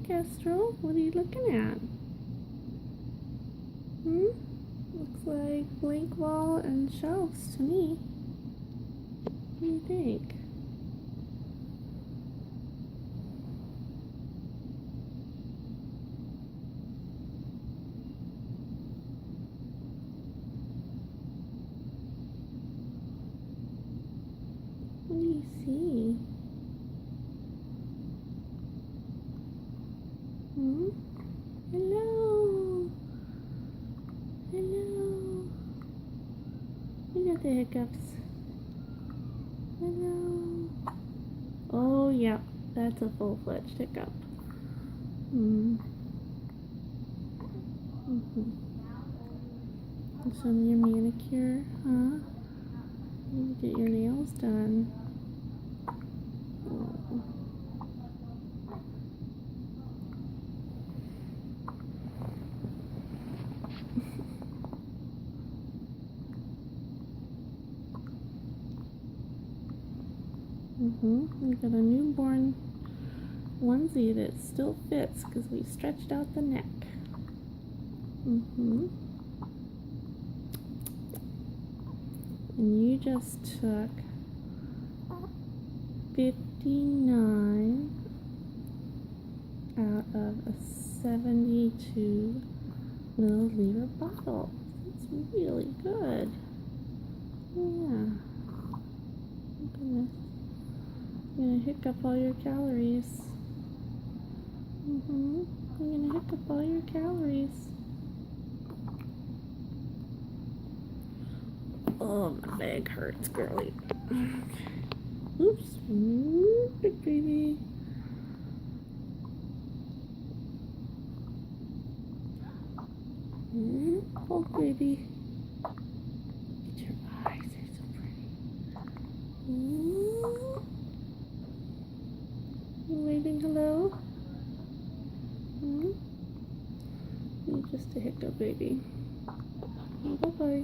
Hey, Kestrel, what are you looking at? Looks like blank wall and shelves to me. What do you think? What do you see? Hello? Hello? You got the hiccups. Hello? Oh, yeah, that's a full-fledged hiccup. Some your manicure, huh? You get your nails done. We got a newborn onesie that still fits because we stretched out the neck. And you just took 59 out of a 72 milliliter bottle. It's really good. Yeah. Goodness. You're gonna hiccup all your calories. You're gonna hiccup all your calories. Oh, my leg hurts, girly. Oops. Big baby. Oh, baby. Get your eyes, they're so pretty. You waving hello? You just a hiccup, baby. Bye-bye.